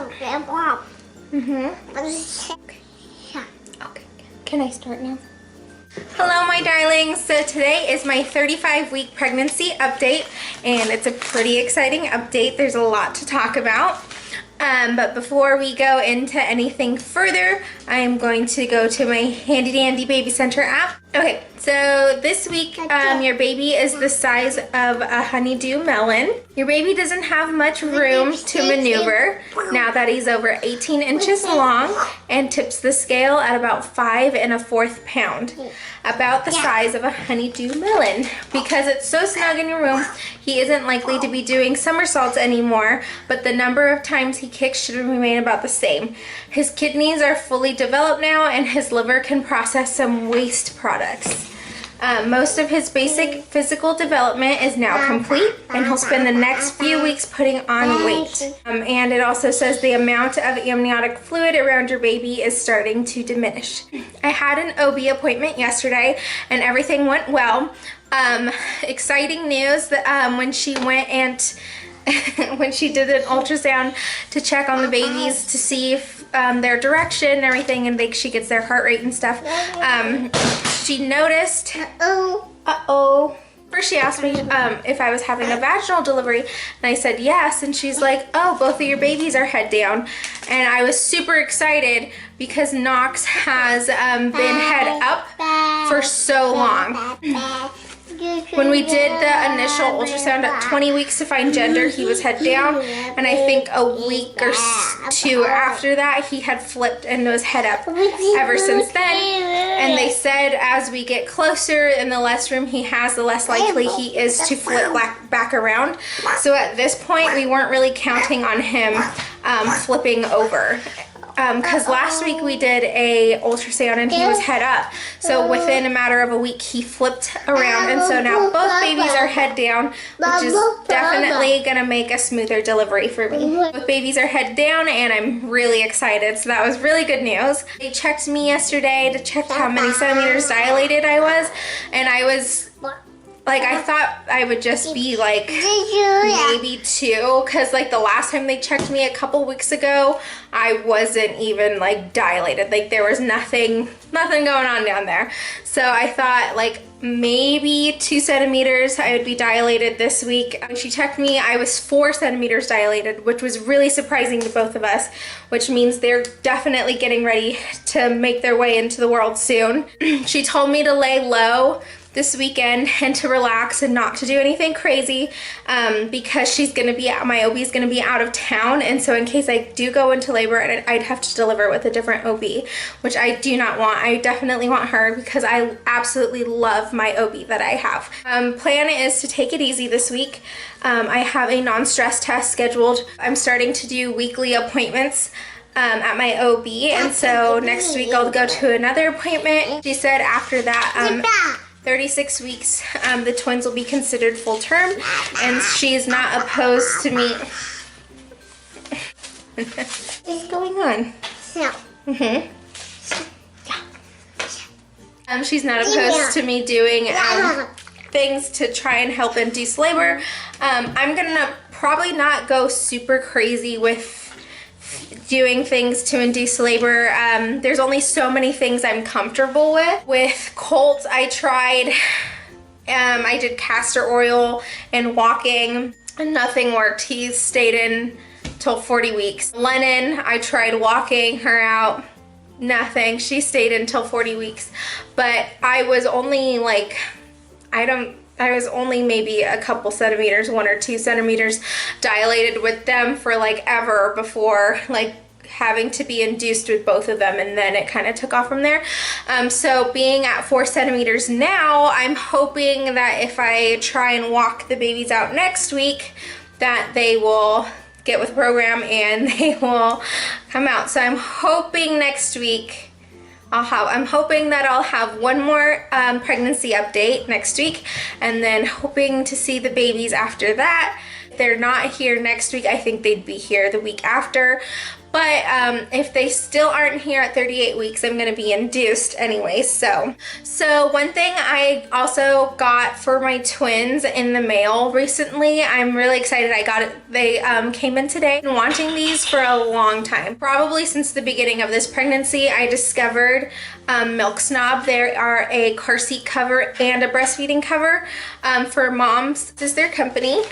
Okay. Can I start now? Hello my darlings, so today is my 35-week pregnancy update and it's a pretty exciting update. There's a lot to talk about. But before we go into anything further, I am going to go to my handy dandy baby center app. Okay, so this week your baby is the size of a honeydew melon. Your baby doesn't have much room to maneuver now that he's over 18 inches long and tips the scale at about 5 1/4 pounds, about the size of a honeydew melon. Because it's so snug in your room, he isn't likely to be doing somersaults anymore, but the number of times he kicks should remain about the same. His kidneys are fully developed now and his liver can process some waste products. Most of his basic physical development is now complete and he'll spend the next few weeks putting on weight. And it also says the amount of amniotic fluid around your baby is starting to diminish. I had an OB appointment yesterday and everything went well. Exciting news that when she went and when she did an ultrasound to check on the babies to see if their direction and everything, and she gets their heart rate and stuff, she noticed, first she asked me if I was having a vaginal delivery, and I said yes, and she's like, oh, both of your babies are head down. And I was super excited because Knox has been head up for so long. When we did the initial ultrasound at 20 weeks to find gender, he was head down, and I think a week or two after that he had flipped and was head up ever since then. And they said as we get closer and the less room he has, the less likely he is to flip back around. So at this point we weren't really counting on him flipping over. Because last week we did a ultrasound and he was head up. So within a matter of a week he flipped around, and so now both babies are head down, which is definitely gonna make a smoother delivery for me. Both babies are head down and I'm really excited. So that was really good news. They checked me yesterday to check how many centimeters dilated I was, and I was like, I thought I would just be like maybe 2, because like the last time they checked me a couple weeks ago, I wasn't even like dilated. Like there was nothing going on down there. So I thought like maybe 2 centimeters I would be dilated this week. When she checked me, I was 4 centimeters dilated, which was really surprising to both of us, which means they're definitely getting ready to make their way into the world soon. She told me to lay low this weekend and to relax and not to do anything crazy because she's gonna be my OB is gonna be out of town, and so in case I do go into labor, I'd have to deliver with a different OB, which I do not want. I definitely want her because I absolutely love my OB that I have. Plan is to take it easy this week. I have a non-stress test scheduled. I'm starting to do weekly appointments at my OB, and so next week I'll go to another appointment. She said after that 36 weeks, the twins will be considered full term, and she's not opposed to me. What's going on? She's not opposed to me doing things to try and help induce labor. I'm gonna probably not go super crazy with doing things to induce labor. There's only so many things I'm comfortable with. With Colt, I tried, I did castor oil and walking, and nothing worked. He stayed in till 40 weeks. Lennon, I tried walking her out, nothing. She stayed until 40 weeks. But I was only like, I was only maybe a couple centimeters, 1 or 2 centimeters dilated with them for like ever before like having to be induced with both of them, and then it kind of took off from there. So being at 4 centimeters now, I'm hoping that if I try and walk the babies out next week, that they will get with the program and they will come out. So I'm hoping next week I'm hoping that I'll have one more pregnancy update next week, and then hoping to see the babies after that. they're not here next week, I think they'd be here the week after. But if they still aren't here at 38 weeks, I'm going to be induced anyway. So one thing I also got for my twins in the mail recently, I'm really excited I got it. They came in today. I've been wanting these for a long time. Probably since the beginning of this pregnancy, I discovered Milk Snob. They are a car seat cover and a breastfeeding cover for moms. This is their company.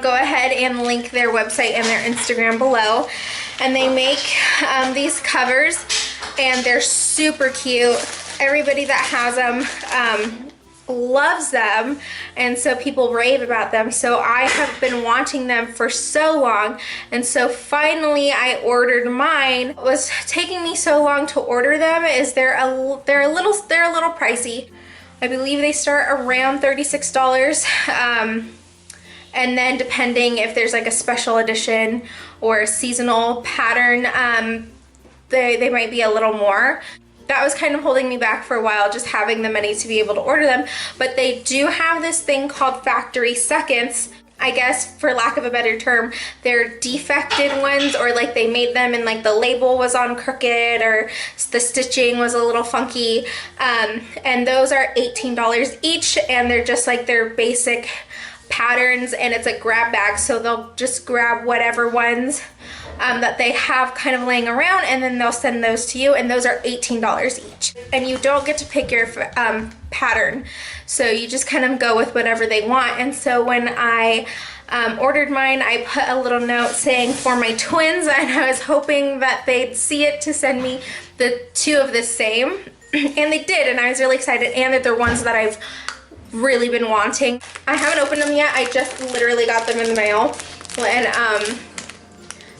Go ahead and link their website and their Instagram below. And they make these covers, and they're super cute. Everybody that has them loves them, and so people rave about them. So I have been wanting them for so long, and so finally I ordered mine. What was taking me so long to order them is they're a little pricey. I believe they start around $36. And then depending if there's like a special edition or a seasonal pattern, they might be a little more. That was kind of holding me back for a while, just having the money to be able to order them. But they do have this thing called factory seconds. I guess, for lack of a better term, they're defected ones, or like they made them and like the label was on crooked, or the stitching was a little funky. And those are $18 each, and they're just like their basic patterns, and it's a grab bag, so they'll just grab whatever ones that they have kind of laying around, and then they'll send those to you, and those are $18 each. And you don't get to pick your pattern, so you just kind of go with whatever they want. And so when I ordered mine, I put a little note saying for my twins, and I was hoping that they'd see it to send me the two of the same, and they did, and I was really excited, and that they're ones that I've really been wanting. I haven't opened them yet. I just literally got them in the mail, and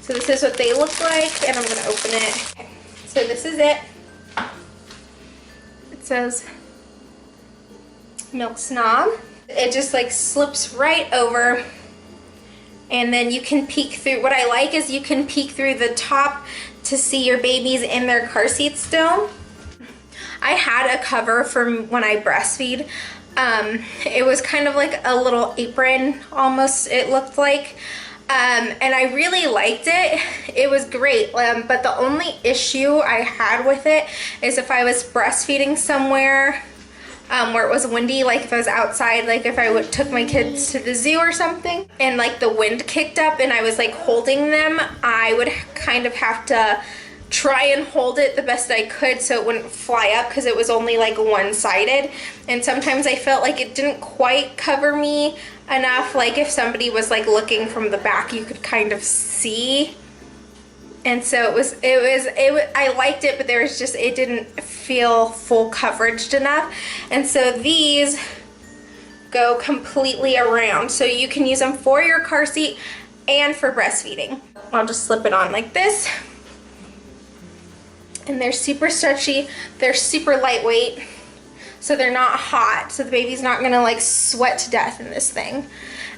so this is what they look like, and I'm gonna open it. Okay. So this is it. It says Milk Snob. It just like slips right over, and then you can peek through. What I like is you can peek through the top to see your babies in their car seats still. I had a cover from when I breastfeed. It was kind of like a little apron almost, it looked like, and I really liked it. It was great, but the only issue I had with it is if I was breastfeeding somewhere where it was windy, like if I was outside, like if I took my kids to the zoo or something, and like the wind kicked up and I was like holding them, I would kind of have to try and hold it the best I could so it wouldn't fly up, because it was only like one-sided, and sometimes I felt like it didn't quite cover me enough. Like if somebody was like looking from the back, you could kind of see. And so I liked it, but it didn't feel full coverage enough. And so these go completely around, so you can use them for your car seat and for breastfeeding. I'll just slip it on like this. And they're super stretchy, they're super lightweight, so they're not hot, so the baby's not gonna like sweat to death in this thing.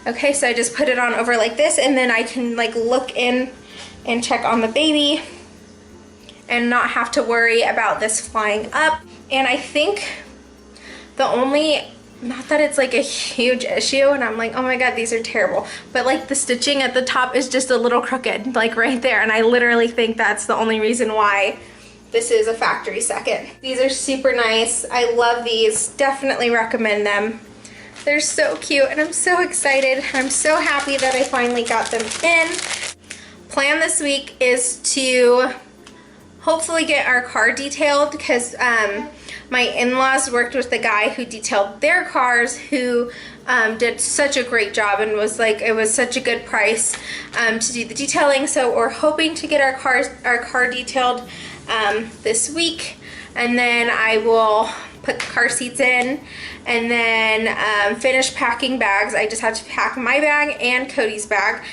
Okay, so I just put it on over like this, and then I can like look in and check on the baby and not have to worry about this flying up. And I think the only, not that it's like a huge issue and I'm like, oh my god, these are terrible, but like the stitching at the top is just a little crooked, like right there, and I literally think that's the only reason why this is a factory second. These are super nice. I love these. Definitely recommend them. They're so cute, and I'm so excited. I'm so happy that I finally got them in. Plan this week is to hopefully get our car detailed, because my in-laws worked with the guy who detailed their cars, who did such a great job, and was like, it was such a good price to do the detailing. So we're hoping to get our car detailed this week, and then I will put the car seats in, and then finish packing bags. I just have to pack my bag and Cody's bag.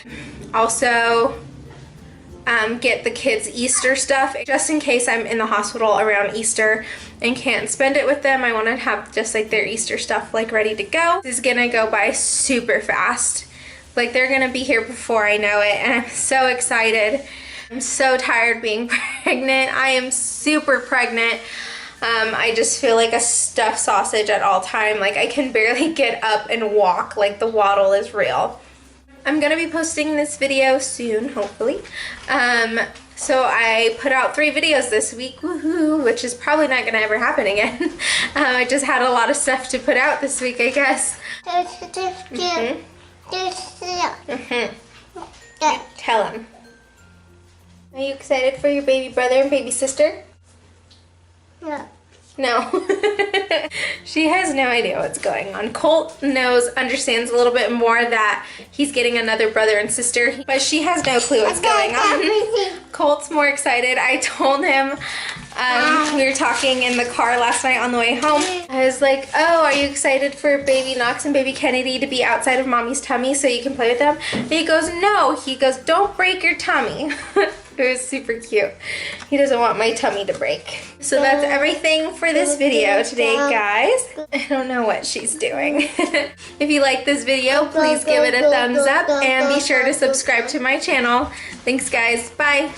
Also get the kids' Easter stuff, just in case I'm in the hospital around Easter and can't spend it with them. I want to have just like their Easter stuff like ready to go. This is gonna go by super fast. Like they're gonna be here before I know it, and I'm so excited. I'm so tired being pregnant. I am super pregnant. I just feel like a stuffed sausage at all time. Like I can barely get up and walk. Like the waddle is real. I'm gonna be posting this video soon, hopefully. So I put out 3 videos this week, woohoo, which is probably not gonna ever happen again. I just had a lot of stuff to put out this week, I guess. Tell him. Are you excited for your baby brother and baby sister? No. No. She has no idea what's going on. Colt understands a little bit more that he's getting another brother and sister, but she has no clue what's going on. Colt's more excited. I told him, we were talking in the car last night on the way home. I was like, oh, are you excited for baby Knox and baby Kennedy to be outside of mommy's tummy so you can play with them? And he goes, no. He goes, don't break your tummy. It was super cute. He doesn't want my tummy to break. So that's everything for this video today, guys. I don't know what she's doing. If you like this video, please give it a thumbs up and be sure to subscribe to my channel. Thanks, guys. Bye.